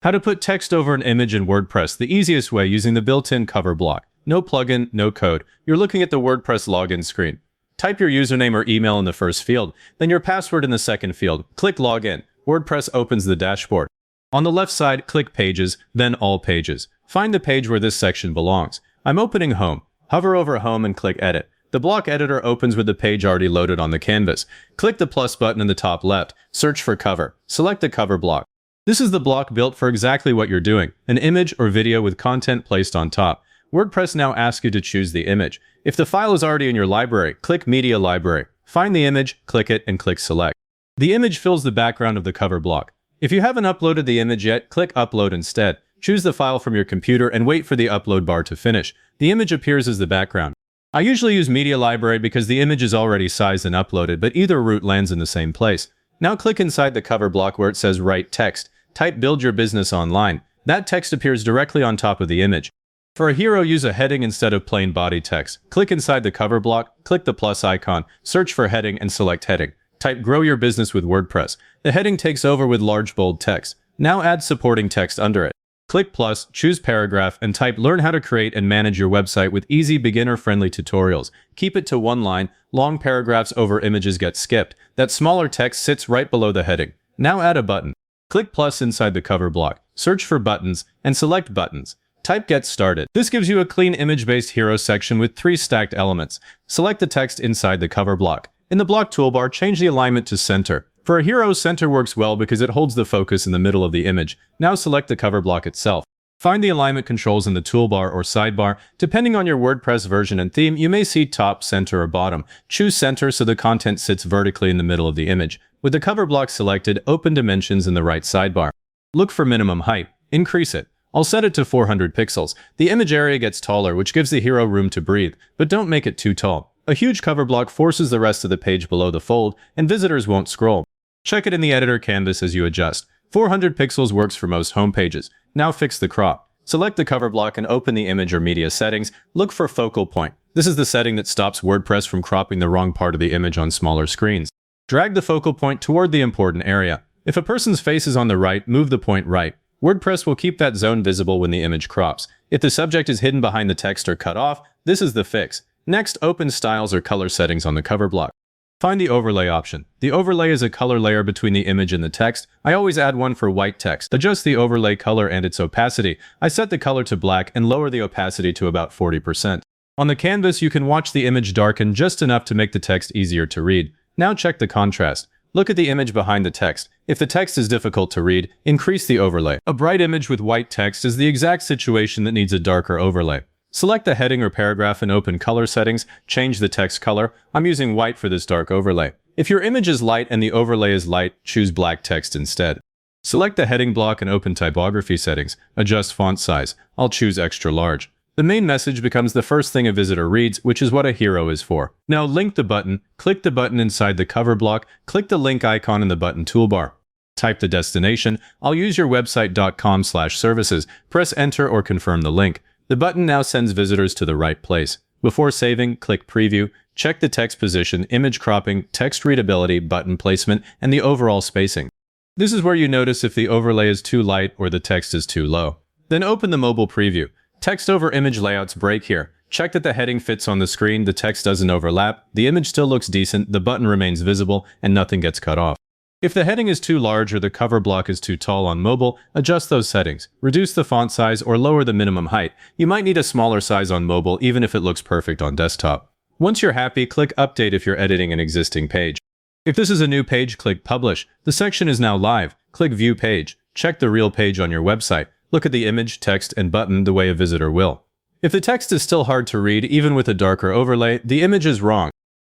How to put text over an image in WordPress the easiest way using the built-in cover block. No plugin, no code. You're looking at the WordPress login screen. Type your username or email in the first field, then your password in the second field. Click Login. WordPress opens the dashboard. On the left side, click Pages, then All Pages. Find the page where this section belongs. I'm opening Home. Hover over Home and click Edit. The block editor opens with the page already loaded on the canvas. Click the plus button in the top left. Search for Cover. Select the cover block. This is the block built for exactly what you're doing, an image or video with content placed on top. WordPress now asks you to choose the image. If the file is already in your library, click Media Library. Find the image, click it, and click Select. The image fills the background of the cover block. If you haven't uploaded the image yet, click Upload instead. Choose the file from your computer and wait for the upload bar to finish. The image appears as the background. I usually use Media Library because the image is already sized and uploaded, but either route lands in the same place. Now click inside the cover block where it says Write Text. Type Build Your Business Online. That text appears directly on top of the image. For a hero, use a heading instead of plain body text. Click inside the cover block, click the plus icon, search for heading and select heading. Type Grow Your Business with WordPress. The heading takes over with large bold text. Now add supporting text under it. Click plus, choose paragraph, and type Learn how to create and manage your website with easy beginner-friendly tutorials. Keep it to one line. Long paragraphs over images get skipped. That smaller text sits right below the heading. Now add a button. Click plus inside the cover block. Search for buttons and select buttons. Type Get Started. This gives you a clean image-based hero section with 3 stacked elements. Select the text inside the cover block. In the block toolbar, change the alignment to center. For a hero, center works well because it holds the focus in the middle of the image. Now select the cover block itself. Find the alignment controls in the toolbar or sidebar. Depending on your WordPress version and theme, you may see top, center, or bottom. Choose center so the content sits vertically in the middle of the image. With the cover block selected, open Dimensions in the right sidebar. Look for minimum height. Increase it. I'll set it to 400 pixels. The image area gets taller, which gives the hero room to breathe, but don't make it too tall. A huge cover block forces the rest of the page below the fold, and visitors won't scroll. Check it in the editor canvas as you adjust. 400 pixels works for most home pages. Now fix the crop. Select the cover block and open the image or media settings. Look for focal point. This is the setting that stops WordPress from cropping the wrong part of the image on smaller screens. Drag the focal point toward the important area. If a person's face is on the right, move the point right. WordPress will keep that zone visible when the image crops. If the subject is hidden behind the text or cut off, this is the fix. Next, open styles or color settings on the cover block. Find the overlay option. The overlay is a color layer between the image and the text. I always add one for white text. Adjust the overlay color and its opacity. I set the color to black and lower the opacity to about 40%. On the canvas, you can watch the image darken just enough to make the text easier to read. Now check the contrast. Look at the image behind the text. If the text is difficult to read, increase the overlay. A bright image with white text is the exact situation that needs a darker overlay. Select the heading or paragraph and open color settings. Change the text color. I'm using white for this dark overlay. If your image is light and the overlay is light, choose black text instead. Select the heading block and open typography settings. Adjust font size. I'll choose extra large. The main message becomes the first thing a visitor reads, which is what a hero is for. Now link the button. Click the button inside the cover block. Click the link icon in the button toolbar. Type the destination. I'll use your website.com/services. Press enter or confirm the link. The button now sends visitors to the right place. Before saving, click Preview. Check the text position, image cropping, text readability, button placement, and the overall spacing. This is where you notice if the overlay is too light or the text is too low. Then open the mobile preview. Text over image layouts break here. Check that the heading fits on the screen, the text doesn't overlap, the image still looks decent, the button remains visible, and nothing gets cut off. If the heading is too large or the cover block is too tall on mobile, adjust those settings. Reduce the font size or lower the minimum height. You might need a smaller size on mobile even if it looks perfect on desktop. Once you're happy, click Update if you're editing an existing page. If this is a new page, click Publish. The section is now live. Click View Page. Check the real page on your website. Look at the image, text, and button the way a visitor will. If the text is still hard to read, even with a darker overlay, the image is wrong.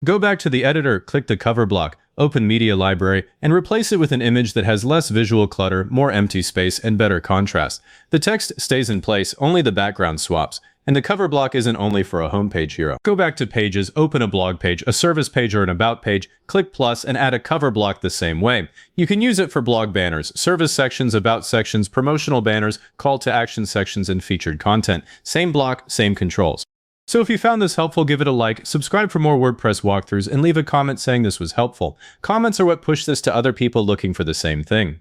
Go back to the editor, click the cover block, open Media Library, and replace it with an image that has less visual clutter, more empty space, and better contrast. The text stays in place, only the background swaps. And the cover block isn't only for a homepage hero. Go back to Pages, open a blog page, a service page, or an about page, click plus, and add a cover block the same way. You can use it for blog banners, service sections, about sections, promotional banners, call to action sections, and featured content. Same block, same controls. So if you found this helpful, give it a like, subscribe for more WordPress walkthroughs, and leave a comment saying this was helpful. Comments are what push this to other people looking for the same thing.